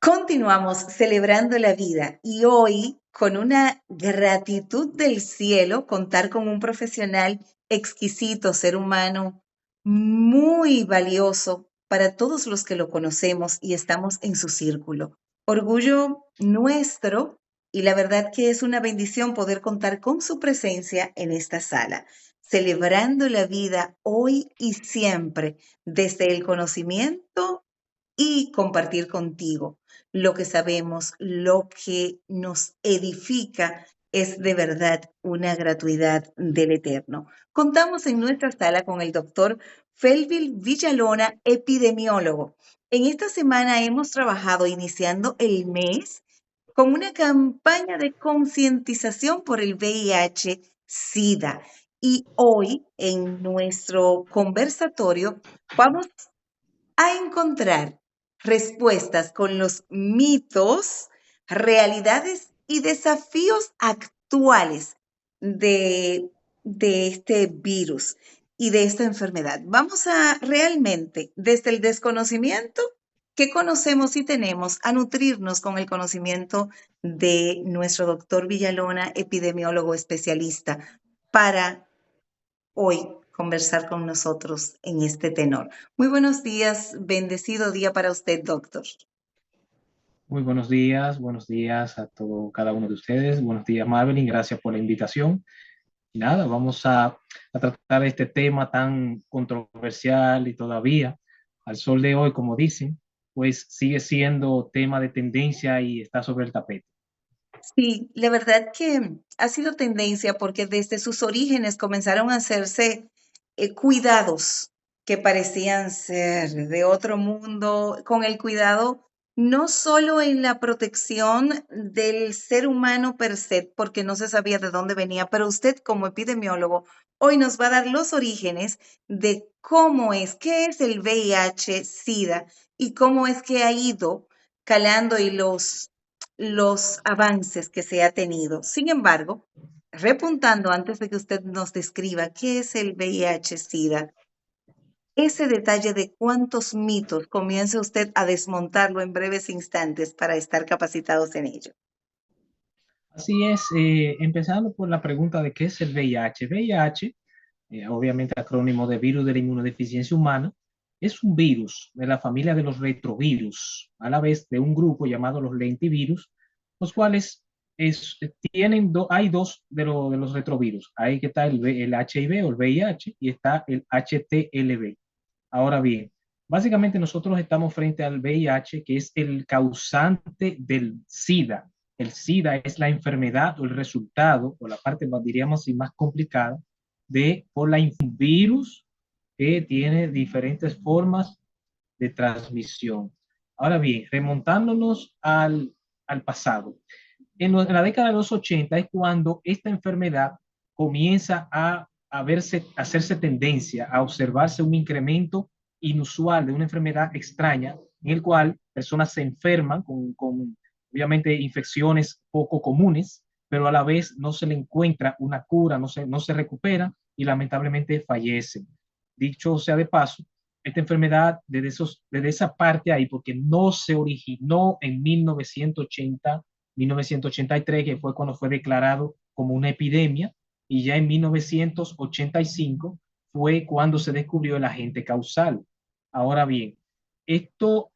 Continuamos celebrando la vida y hoy con una gratitud del cielo contar con un profesional exquisito, ser humano muy valioso para todos los que lo conocemos y estamos en su círculo. Orgullo nuestro y la verdad que es una bendición poder contar con su presencia en esta sala, celebrando la vida hoy y siempre desde el conocimiento y compartir contigo lo que sabemos, lo que nos edifica, es de verdad una gratuidad del Eterno. Contamos en nuestra sala con el doctor Felville Villalona, epidemiólogo. En esta semana hemos trabajado iniciando el mes con una campaña de concientización por el VIH-Sida. Y hoy en nuestro conversatorio vamos a encontrar respuestas con los mitos, realidades y desafíos actuales de este virus y de esta enfermedad. Vamos a realmente, desde el desconocimiento que conocemos y tenemos, a nutrirnos con el conocimiento de nuestro doctor Villalona, epidemiólogo especialista, para hoy conversar con nosotros en este tenor. Muy buenos días, bendecido día para usted, doctor. Muy buenos días a todo, cada uno de ustedes. Buenos días, Madeline, gracias por la invitación. Y nada, vamos a tratar este tema tan controversial y todavía, al sol de hoy, como dicen, pues sigue siendo tema de tendencia y está sobre el tapete. Sí, la verdad que ha sido tendencia porque desde sus orígenes comenzaron a hacerse cuidados que parecían ser de otro mundo, con el cuidado no solo en la protección del ser humano per se, porque no se sabía de dónde venía, pero usted como epidemiólogo hoy nos va a dar los orígenes de cómo es, qué es el VIH-Sida y cómo es que ha ido calando y los avances que se ha tenido. Sin embargo, repuntando antes de que usted nos describa qué es el VIH-Sida, ese detalle de cuántos mitos comience usted a desmontarlo en breves instantes para estar capacitados en ello. Así es, empezando por la pregunta de qué es el VIH. VIH, obviamente acrónimo de virus de la inmunodeficiencia humana, es un virus de la familia de los retrovirus, a la vez de un grupo llamado los lentivirus, los cuales hay dos de los retrovirus. Ahí que está el HIV o el VIH y está el HTLV. Ahora bien, básicamente nosotros estamos frente al VIH, que es el causante del SIDA. El SIDA es la enfermedad o el resultado, o la parte, diríamos así, más complicada, por un virus que tiene diferentes formas de transmisión. Ahora bien, remontándonos al pasado. En la década de los 80 es cuando esta enfermedad comienza a hacerse tendencia, a observarse un incremento inusual de una enfermedad extraña en el cual personas se enferman con obviamente infecciones poco comunes, pero a la vez no se le encuentra una cura, no se recupera y lamentablemente fallecen. Dicho sea de paso, esta enfermedad desde esa parte ahí, porque no se originó en 1983, que fue cuando fue declarado como una epidemia, y ya en 1985 fue cuando se descubrió el agente causal. Ahora bien, esto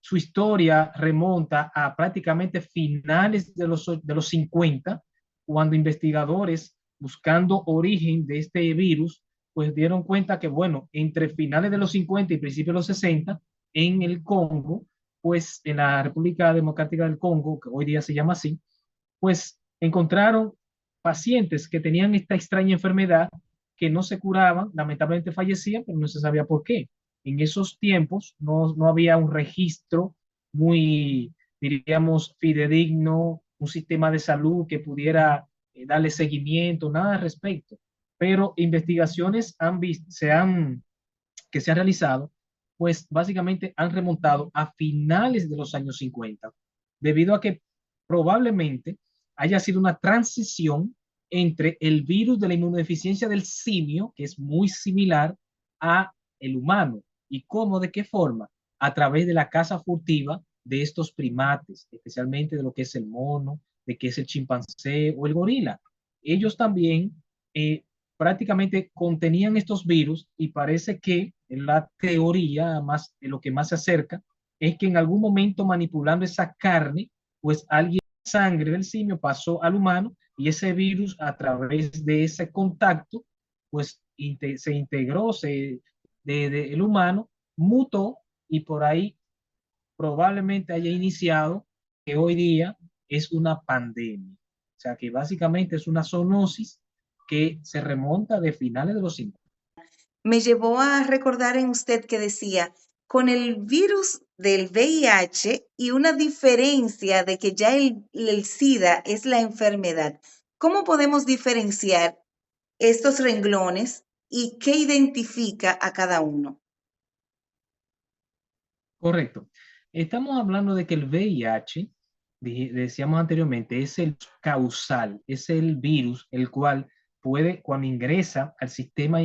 su historia remonta a prácticamente finales de los 50, cuando investigadores buscando origen de este virus, pues dieron cuenta que, bueno, entre finales de los 50 y principios de los 60, en el Congo, pues en la República Democrática del Congo, que hoy día se llama así, pues encontraron pacientes que tenían esta extraña enfermedad que no se curaban, lamentablemente fallecían, pero no se sabía por qué. En esos tiempos no había un registro muy, diríamos, fidedigno, un sistema de salud que pudiera darle seguimiento, nada al respecto. Pero investigaciones que se han realizado, pues básicamente han remontado a finales de los años 50, debido a que probablemente haya sido una transición entre el virus de la inmunodeficiencia del simio, que es muy similar a el humano. ¿Y cómo? ¿De qué forma? A través de la caza furtiva de estos primates, especialmente de lo que es el mono, de que es el chimpancé o el gorila. Ellos también prácticamente contenían estos virus y parece que la teoría más, lo que más se acerca es que en algún momento manipulando esa carne, pues alguien sangre del simio pasó al humano y ese virus a través de ese contacto, pues se integró, el humano mutó y por ahí probablemente haya iniciado que hoy día es una pandemia. O sea que básicamente es una zoonosis que se remonta de finales de los 50. Me llevó a recordar en usted que decía, con el virus del VIH y una diferencia de que ya el SIDA es la enfermedad. ¿Cómo podemos diferenciar estos renglones y qué identifica a cada uno? Correcto. Estamos hablando de que el VIH, decíamos anteriormente, es el causal, es el virus el cual puede, cuando ingresa al sistema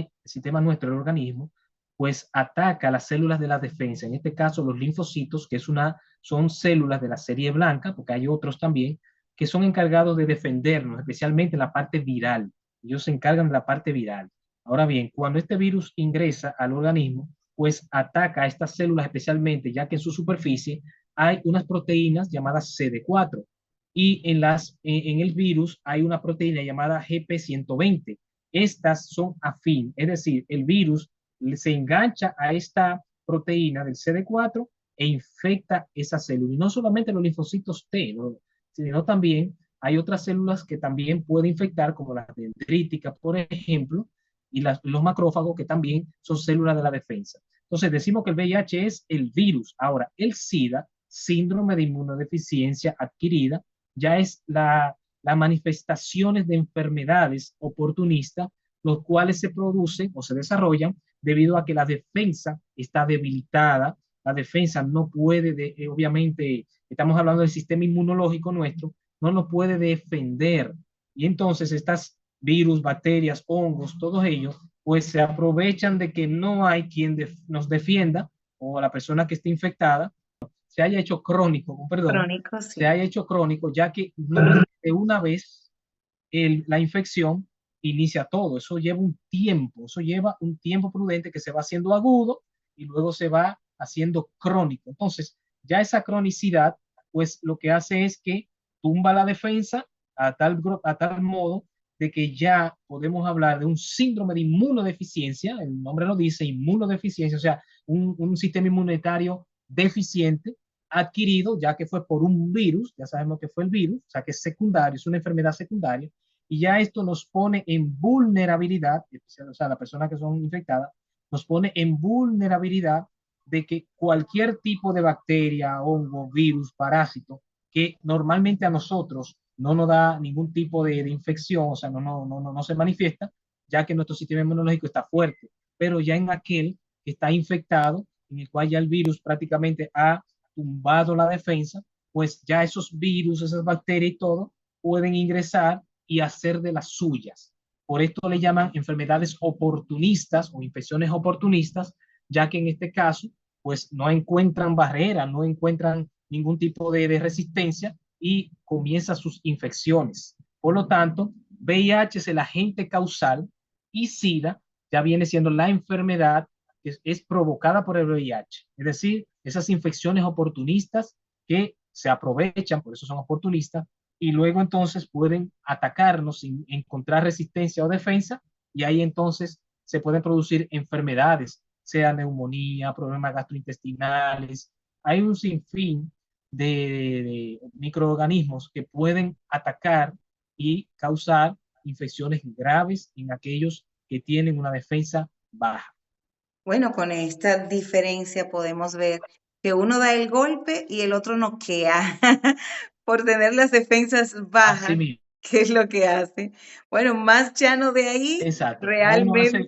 nuestro del organismo, pues ataca las células de la defensa, en este caso los linfocitos, que son células de la serie blanca, porque hay otros también, que son encargados de defendernos, especialmente en la parte viral. Ellos se encargan de la parte viral. Ahora bien, cuando este virus ingresa al organismo, pues ataca a estas células especialmente, ya que en su superficie hay unas proteínas llamadas CD4 y en el virus hay una proteína llamada GP120. Estas son afín, es decir, el virus se engancha a esta proteína del CD4 e infecta esa célula. Y no solamente los linfocitos T, ¿no? Sino también hay otras células que también puede infectar, como las dendríticas, por ejemplo, y los macrófagos, que también son células de la defensa. Entonces, decimos que el VIH es el virus. Ahora, el SIDA, síndrome de inmunodeficiencia adquirida, ya es las manifestaciones de enfermedades oportunistas, los cuales se producen o se desarrollan debido a que la defensa está debilitada, la defensa no puede, obviamente, estamos hablando del sistema inmunológico nuestro, no nos puede defender. Y entonces estas virus, bacterias, hongos, todos ellos, pues se aprovechan de que no hay quien nos defienda o la persona que esté infectada se haya hecho crónico, perdón, Crónico, se sí. haya hecho crónico, ya que no de una vez la infección inicia todo. Eso lleva un tiempo prudente que se va haciendo agudo y luego se va haciendo crónico. Entonces, ya esa cronicidad, pues lo que hace es que tumba la defensa a tal modo de que ya podemos hablar de un síndrome de inmunodeficiencia, el nombre lo dice, inmunodeficiencia, o sea, un sistema inmunitario deficiente adquirido, ya que fue por un virus, ya sabemos que fue el virus, o sea, que es secundario, es una enfermedad secundaria, y ya esto nos pone en vulnerabilidad, o sea, las personas que son infectadas, nos pone en vulnerabilidad de que cualquier tipo de bacteria, hongo, virus, parásito, que normalmente a nosotros no nos da ningún tipo de infección, o sea, no se manifiesta, ya que nuestro sistema inmunológico está fuerte, pero ya en aquel que está infectado, en el cual ya el virus prácticamente ha tumbado la defensa, pues ya esos virus, esas bacterias y todo, pueden ingresar y hacer de las suyas. Por esto le llaman enfermedades oportunistas o infecciones oportunistas, ya que en este caso, pues no encuentran barreras, no encuentran ningún tipo de resistencia y comienzan sus infecciones. Por lo tanto, VIH es el agente causal y SIDA ya viene siendo la enfermedad que es provocada por el VIH. Es decir, esas infecciones oportunistas que se aprovechan, por eso son oportunistas, y luego entonces pueden atacarnos sin encontrar resistencia o defensa, y ahí entonces se pueden producir enfermedades, sea neumonía, problemas gastrointestinales. Hay un sinfín de microorganismos que pueden atacar y causar infecciones graves en aquellos que tienen una defensa baja. Bueno, con esta diferencia podemos ver que uno da el golpe y el otro noquea por tener las defensas Así bajas, mismo. ¿qué es lo que hace? Bueno, más llano de ahí, Exacto. Ya realmente.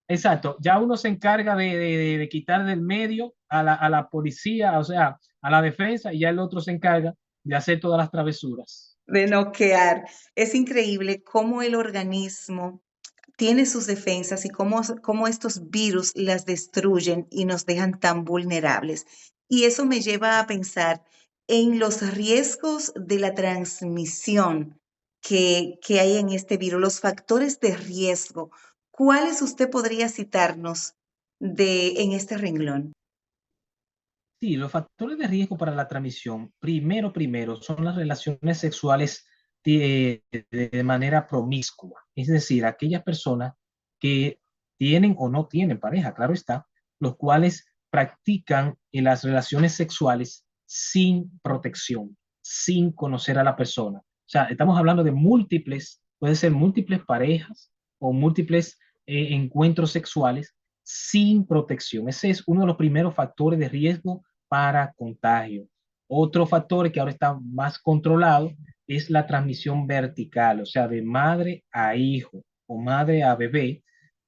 exacto, ya uno se encarga de quitar del medio a la policía, o sea, a la defensa, y ya el otro se encarga de hacer todas las travesuras. De noquear. Es increíble cómo el organismo tiene sus defensas y cómo estos virus las destruyen y nos dejan tan vulnerables. Y eso me lleva a pensar en los riesgos de la transmisión que hay en este virus, los factores de riesgo. ¿Cuáles usted podría citarnos en este renglón? Sí, los factores de riesgo para la transmisión, primero, son las relaciones sexuales de manera promiscua. Es decir, aquellas personas que tienen o no tienen pareja, claro está, los cuales practican las relaciones sexuales sin protección, sin conocer a la persona. O sea, estamos hablando de múltiples, puede ser múltiples parejas o múltiples encuentros sexuales sin protección. Ese es uno de los primeros factores de riesgo para contagio. Otro factor que ahora está más controlado es la transmisión vertical, o sea, de madre a hijo o madre a bebé,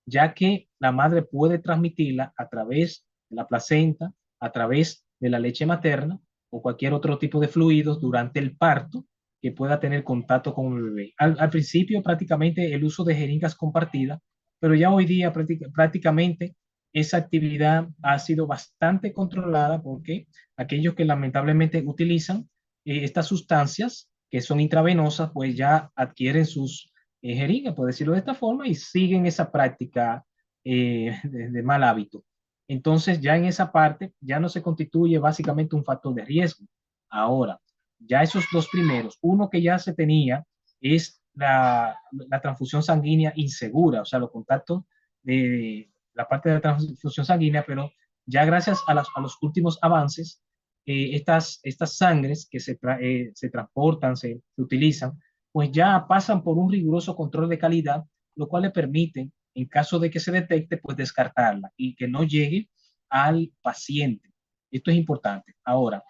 ya que la madre puede transmitirla a través de la placenta, a través de la leche materna o cualquier otro tipo de fluidos durante el parto que pueda tener contacto con el bebé. Al principio prácticamente el uso de jeringas compartidas, pero ya hoy día prácticamente esa actividad ha sido bastante controlada porque aquellos que lamentablemente utilizan estas sustancias que son intravenosas, pues ya adquieren sus jeringas, por decirlo de esta forma, y siguen esa práctica de mal hábito. Entonces ya en esa parte ya no se constituye básicamente un factor de riesgo. Ahora, ya esos dos primeros, uno que ya se tenía es la transfusión sanguínea insegura, o sea, los contactos de la parte de la transfusión sanguínea, pero ya gracias a los últimos avances, estas sangres que se transportan, se utilizan, pues ya pasan por un riguroso control de calidad, lo cual le permite, en caso de que se detecte, pues descartarla y que no llegue al paciente. Esto es importante. Ahora,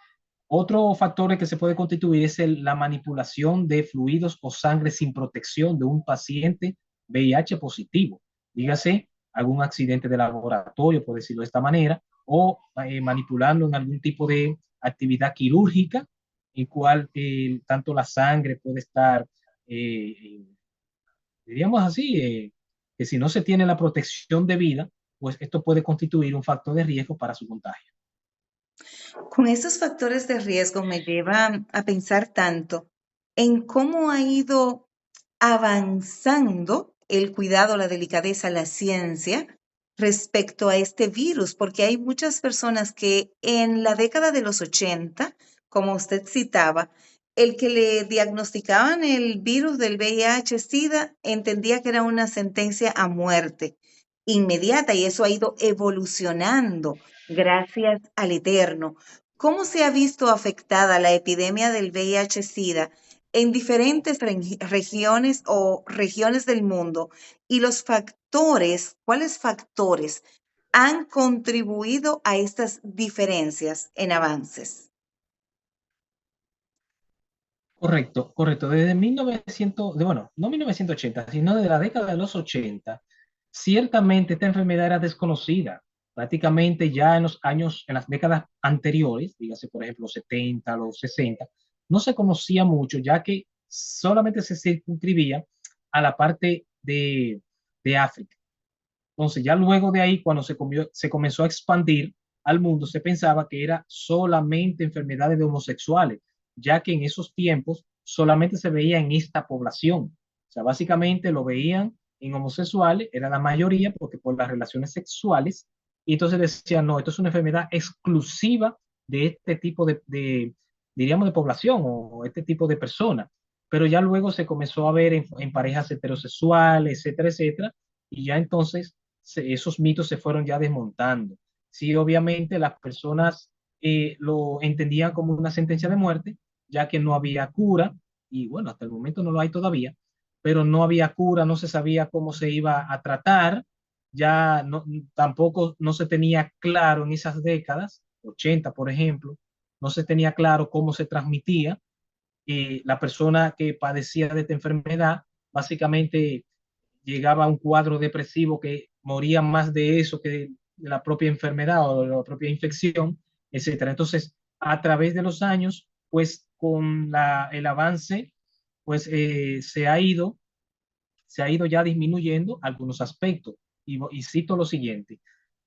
otro factor que se puede constituir es la manipulación de fluidos o sangre sin protección de un paciente VIH positivo. Dígase, algún accidente de laboratorio, por decirlo de esta manera, o manipulando en algún tipo de actividad quirúrgica, en cual tanto la sangre puede estar, eh, diríamos así, que si no se tiene la protección debida, pues esto puede constituir un factor de riesgo para su contagio. Con esos factores de riesgo me lleva a pensar tanto en cómo ha ido avanzando el cuidado, la delicadeza, la ciencia respecto a este virus, porque hay muchas personas que en la década de los 80, como usted citaba, el que le diagnosticaban el virus del VIH-Sida entendía que era una sentencia a muerte inmediata y eso ha ido evolucionando gracias al Eterno. ¿Cómo se ha visto afectada la epidemia del VIH-Sida en diferentes regiones o regiones del mundo? Y los factores, ¿cuáles factores han contribuido a estas diferencias en avances? Correcto, correcto. Desde 1900, bueno, no 1980, sino desde la década de los 80, ciertamente esta enfermedad era desconocida. Prácticamente ya en los años, en las décadas anteriores, dígase por ejemplo los 70, los 60, no se conocía mucho, ya que solamente se circunscribía a la parte de África. Entonces, ya luego de ahí, cuando se comenzó a expandir al mundo, se pensaba que era solamente enfermedades de homosexuales, ya que en esos tiempos solamente se veía en esta población. O sea, básicamente lo veían en homosexuales, era la mayoría, porque por las relaciones sexuales, y entonces decían, no, esto es una enfermedad exclusiva de este tipo diríamos, de población o este tipo de personas. Pero ya luego se comenzó a ver en parejas heterosexuales, etcétera, etcétera, y ya entonces esos mitos se fueron ya desmontando. Sí, obviamente las personas lo entendían como una sentencia de muerte, ya que no había cura, y bueno, hasta el momento no lo hay todavía, pero no había cura, no se sabía cómo se iba a tratar, ya no, tampoco no se tenía claro en esas décadas, 80 por ejemplo, no se tenía claro cómo se transmitía. La persona que padecía de esta enfermedad básicamente llegaba a un cuadro depresivo que moría más de eso que de la propia enfermedad o de la propia infección, etcétera. Entonces, a través de los años, pues con el avance, pues se ha ido ya disminuyendo algunos aspectos. Y cito lo siguiente.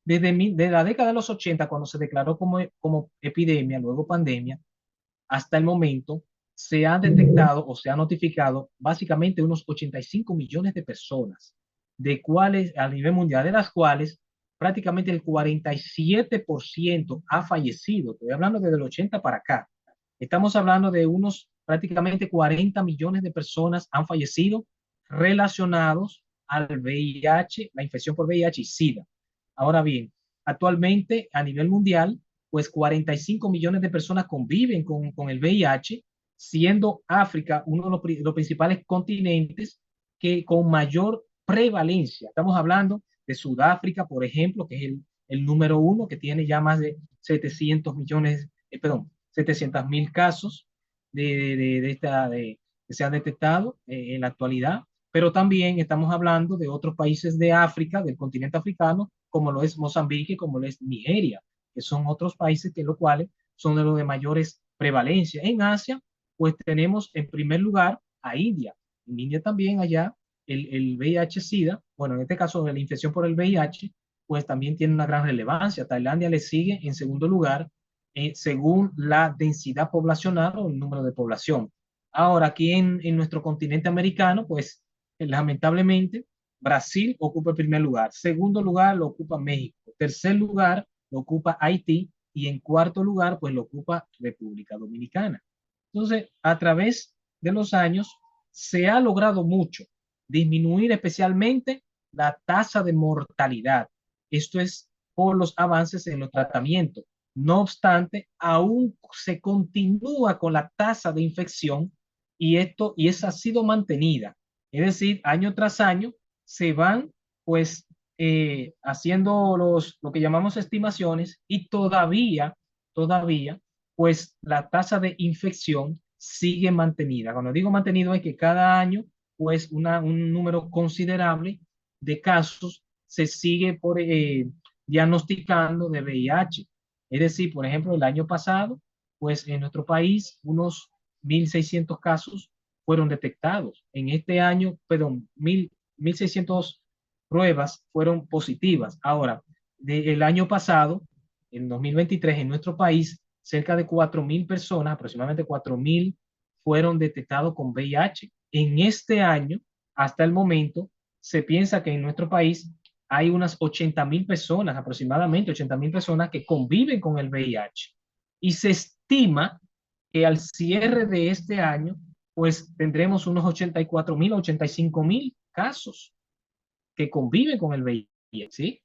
Desde la década de los 80, cuando se declaró como epidemia, luego pandemia, hasta el momento se han detectado o se ha notificado básicamente unos 85 millones de personas, de cuales a nivel mundial, de las cuales prácticamente el 47% ha fallecido. Estoy hablando desde el 80 para acá. Estamos hablando de unos prácticamente 40 millones de personas han fallecido relacionados al VIH, la infección por VIH y SIDA. Ahora bien, actualmente a nivel mundial, pues 45 millones de personas conviven con el VIH, siendo África uno de los principales continentes que con mayor prevalencia. Estamos hablando de Sudáfrica, por ejemplo, que es el número uno, que tiene ya más de 700 millones, perdón, 700.000 casos que se han detectado en la actualidad, pero también estamos hablando de otros países de África, del continente africano, como lo es Mozambique, como lo es Nigeria, que son otros países que los cuales son de los de mayores prevalencia. En Asia, pues tenemos en primer lugar a India. En India también allá el VIH-Sida, bueno, en este caso la infección por el VIH, pues también tiene una gran relevancia. Tailandia le sigue en segundo lugar según la densidad poblacional o el número de población. Ahora, aquí en nuestro continente americano, pues lamentablemente Brasil ocupa el primer lugar, segundo lugar lo ocupa México, tercer lugar lo ocupa Haití y en cuarto lugar pues lo ocupa República Dominicana. Entonces, a través de los años se ha logrado mucho, disminuir especialmente la tasa de mortalidad. Esto es por los avances en los tratamientos. No obstante, aún se continúa con la tasa de infección y esa ha sido mantenida. Es decir, año tras año se van pues haciendo lo que llamamos estimaciones y todavía, pues la tasa de infección sigue mantenida. Cuando digo mantenido es que cada año, pues un número considerable de casos se sigue diagnosticando de VIH. Es decir, por ejemplo, el año pasado, pues en nuestro país unos 1.600 casos fueron detectados. En este año, perdón, 1.600 pruebas fueron positivas. Ahora, el año pasado, en 2023, en nuestro país, cerca de 4.000 personas, aproximadamente 4.000, fueron detectados con VIH. En este año, hasta el momento, se piensa que en nuestro país hay unas 80.000 personas, aproximadamente 80.000 personas que conviven con el VIH. Y se estima que al cierre de este año, pues tendremos unos 84.000, 85.000 casos que conviven con el VIH, ¿sí?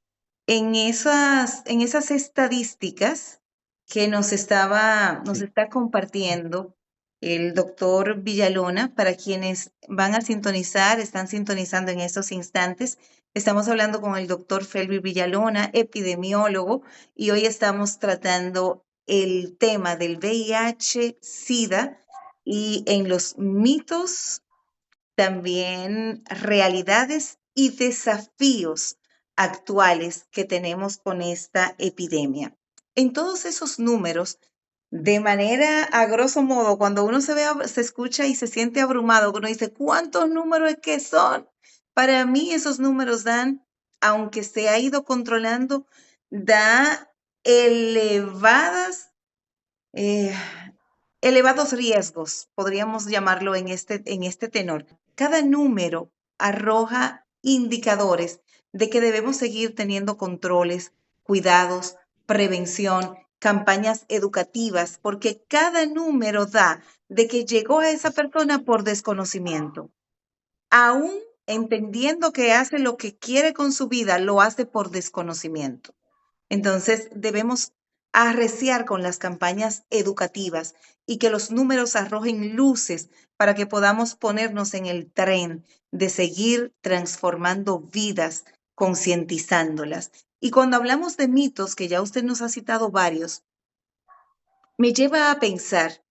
En esas estadísticas que nos Sí. está compartiendo el doctor Villalona, para quienes van a sintonizar, están sintonizando en estos instantes, estamos hablando con el doctor Felby Villalona, epidemiólogo, y hoy estamos tratando el tema del VIH, SIDA y en los mitos también realidades y desafíos actuales que tenemos con esta epidemia. En todos esos números, de manera a grosso modo, cuando uno se escucha y se siente abrumado, uno dice, ¿cuántos números es que son? Para mí esos números dan, aunque se ha ido controlando, da elevadas eh, elevados riesgos, podríamos llamarlo en este tenor. Cada número arroja indicadores de que debemos seguir teniendo controles, cuidados, prevención, campañas educativas, porque cada número da de que llegó a esa persona por desconocimiento. Aún entendiendo que hace lo que quiere con su vida, lo hace por desconocimiento. Entonces, debemos arreciar con las campañas educativas y que los números arrojen luces para que podamos ponernos en el tren de seguir transformando vidas, concientizándolas. Y cuando hablamos de mitos, que ya usted nos ha citado varios, me lleva a pensar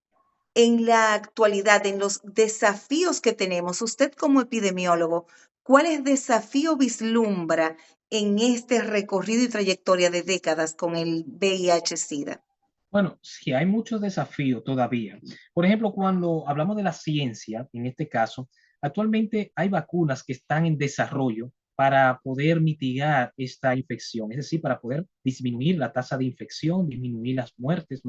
en la actualidad, en los desafíos que tenemos. Usted como epidemiólogo, ¿cuáles desafíos vislumbra en este recorrido y trayectoria de décadas con el VIH-Sida? Bueno, sí, hay muchos desafíos todavía. Por ejemplo, cuando hablamos de la ciencia, en este caso, actualmente hay vacunas que están en desarrollo para poder mitigar esta infección, es decir, para poder disminuir la tasa de infección, disminuir las muertes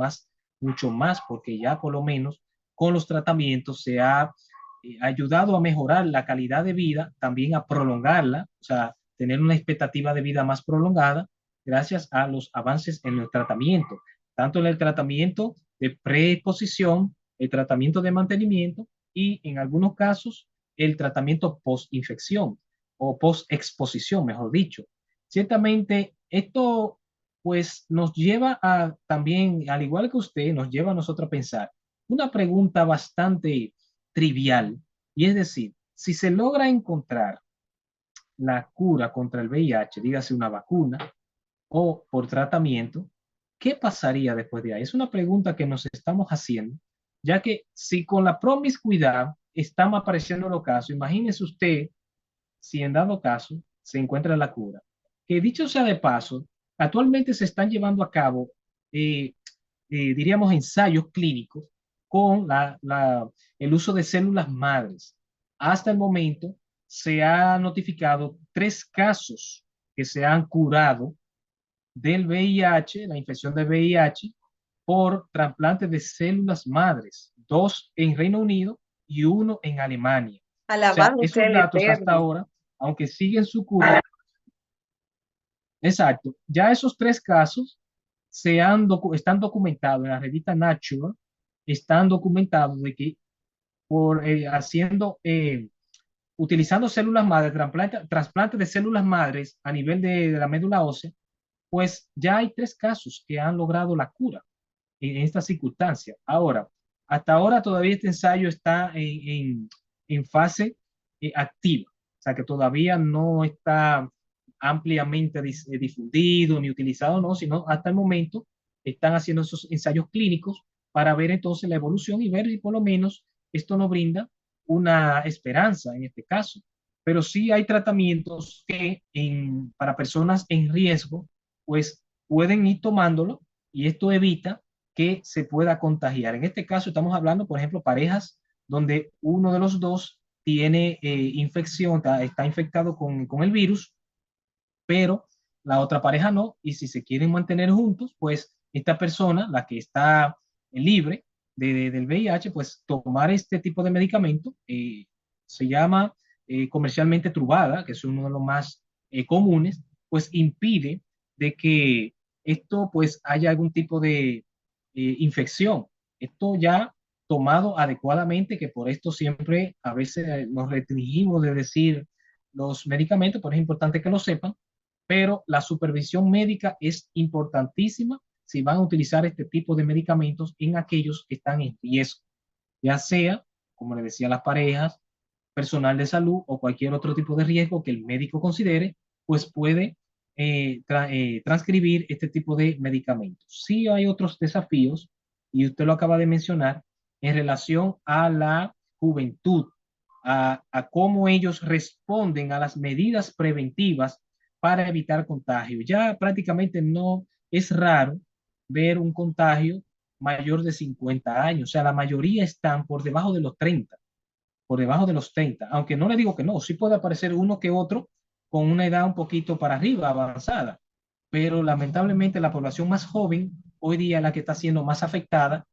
mucho más, porque ya por lo menos con los tratamientos se ha ayudado a mejorar la calidad de vida, también a prolongarla, o sea, tener una expectativa de vida más prolongada gracias a los avances en el tratamiento, tanto en el tratamiento de preexposición, el tratamiento de mantenimiento y en algunos casos el tratamiento post-infección o post-exposición, mejor dicho. Ciertamente, esto pues nos lleva a también, al igual que usted, nos lleva a nosotros a pensar una pregunta bastante trivial, y es decir, si se logra encontrar la cura contra el VIH, dígase una vacuna o por tratamiento, ¿qué pasaría después de ahí? Es una pregunta que nos estamos haciendo, ya que si con la promiscuidad están apareciendo los casos, imagínese usted si en dado caso se encuentra la cura. Que dicho sea de paso, actualmente se están llevando a cabo, eh, diríamos, ensayos clínicos con el uso de células madres. Hasta el momento se ha notificado 3 casos que se han curado del VIH, la infección de VIH, por trasplante de células madres, 2 en Reino Unido y 1 en Alemania. O sea, Alabado sea esos el datos hasta Eterno. ahora, aunque siguen su curso, exacto, ya esos 3 casos están documentados en la revista Nature, están documentados de que por utilizando células madres, trasplante de células madres a nivel de la médula ósea, pues ya hay 3 casos que han logrado la cura en esta circunstancia. Ahora, hasta ahora todavía este ensayo está en fase activa, o sea que todavía no está ampliamente difundido ni utilizado, no, sino hasta el momento están haciendo esos ensayos clínicos para ver entonces la evolución y ver si por lo menos esto nos brinda una esperanza en este caso. Pero sí hay tratamientos que para personas en riesgo, pues pueden ir tomándolo y esto evita que se pueda contagiar. En este caso estamos hablando, por ejemplo, parejas donde uno de los dos tiene infección, está infectado con el virus, pero la otra pareja no, y si se quieren mantener juntos, pues esta persona, la que está libre del VIH, pues tomar este tipo de medicamento, se llama comercialmente Truvada, que es uno de los más comunes, pues impide de que esto pues haya algún tipo de infección. Esto ya tomado adecuadamente, que por esto siempre a veces nos restringimos de decir los medicamentos, pero es importante que lo sepan, pero la supervisión médica es importantísima si van a utilizar este tipo de medicamentos en aquellos que están en riesgo, ya sea, como le decía, las parejas, personal de salud o cualquier otro tipo de riesgo que el médico considere, pues puede transcribir este tipo de medicamentos. Sí hay otros desafíos, y usted lo acaba de mencionar, en relación a la juventud, a cómo ellos responden a las medidas preventivas para evitar contagio. Ya prácticamente no es raro ver un contagio mayor de 50 años, o sea, la mayoría están por debajo de los 30, aunque no le digo que no, sí puede aparecer uno que otro con una edad un poquito para arriba, avanzada, pero lamentablemente la población más joven hoy día es la que está siendo más afectada.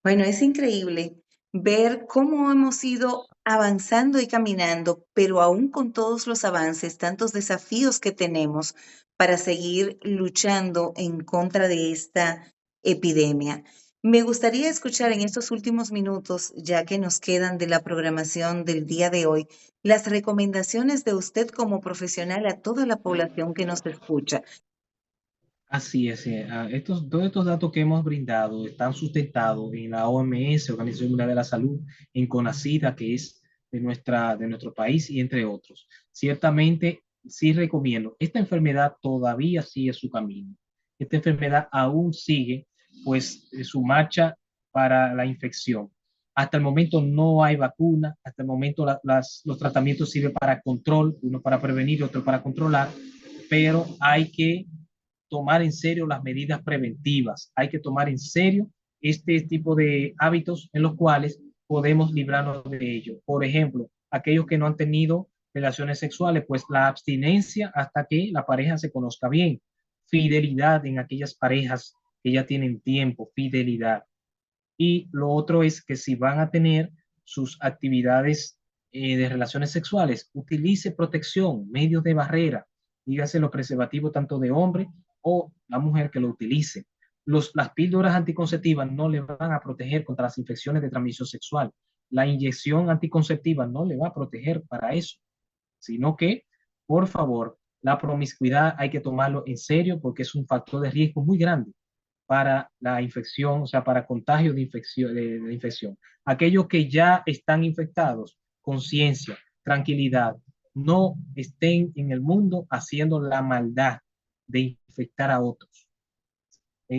Bueno, es increíble ver cómo hemos ido avanzando y caminando, pero aún con todos los avances, tantos desafíos que tenemos para seguir luchando en contra de esta epidemia. Me gustaría escuchar en estos últimos minutos, ya que nos quedan de la programación del día de hoy, las recomendaciones de usted como profesional a toda la población que nos escucha. Así es, todos estos datos que hemos brindado están sustentados en la OMS, Organización Mundial de la Salud, en CONACYT, que es de nuestro país, y entre otros. Ciertamente, sí recomiendo. Esta enfermedad todavía sigue su camino. Esta enfermedad aún sigue, pues, su marcha para la infección. Hasta el momento no hay vacuna, hasta el momento los tratamientos sirven para control, uno para prevenir y otro para controlar, pero hay que tomar en serio las medidas preventivas, hay que tomar en serio este tipo de hábitos en los cuales podemos librarnos de ello. Por ejemplo, aquellos que no han tenido relaciones sexuales, pues la abstinencia hasta que la pareja se conozca bien. Fidelidad en aquellas parejas que ya tienen tiempo, fidelidad. Y lo otro es que si van a tener sus actividades de relaciones sexuales, utilice protección, medios de barrera, dígase los preservativos tanto de hombre o la mujer que lo utilice. Las píldoras anticonceptivas no le van a proteger contra las infecciones de transmisión sexual. La inyección anticonceptiva no le va a proteger para eso, sino que, por favor, la promiscuidad hay que tomarlo en serio porque es un factor de riesgo muy grande para la infección, o sea, para contagio de infección. Aquellos que ya están infectados, conciencia, tranquilidad, no estén en el mundo haciendo la maldad de infectar a otros.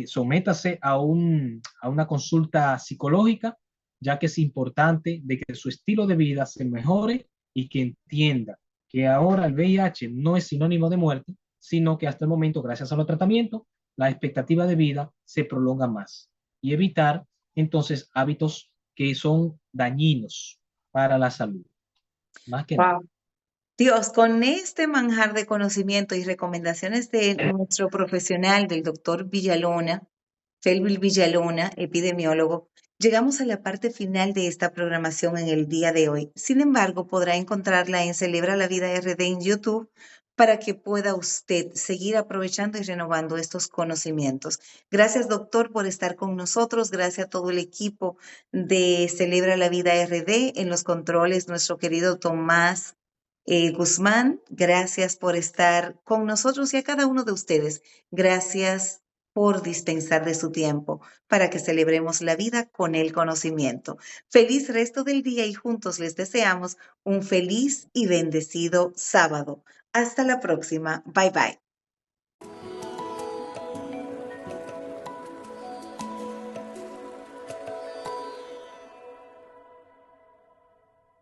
Sométase a una consulta psicológica, ya que es importante de que su estilo de vida se mejore y que entienda que ahora el VIH no es sinónimo de muerte, sino que hasta el momento, gracias a los tratamientos, la expectativa de vida se prolonga más y evitar entonces hábitos que son dañinos para la salud, más que nada. Wow. Dios, con este manjar de conocimiento y recomendaciones de nuestro profesional, del doctor Villalona, Felvil Villalona, epidemiólogo, llegamos a la parte final de esta programación en el día de hoy. Sin embargo, podrá encontrarla en Celebra la Vida RD en YouTube para que pueda usted seguir aprovechando y renovando estos conocimientos. Gracias, doctor, por estar con nosotros. Gracias a todo el equipo de Celebra la Vida RD en los controles, nuestro querido Tomás Guzmán. Gracias por estar con nosotros y a cada uno de ustedes. Gracias por dispensar de su tiempo para que celebremos la vida con el conocimiento. Feliz resto del día y juntos les deseamos un feliz y bendecido sábado. Hasta la próxima. Bye bye.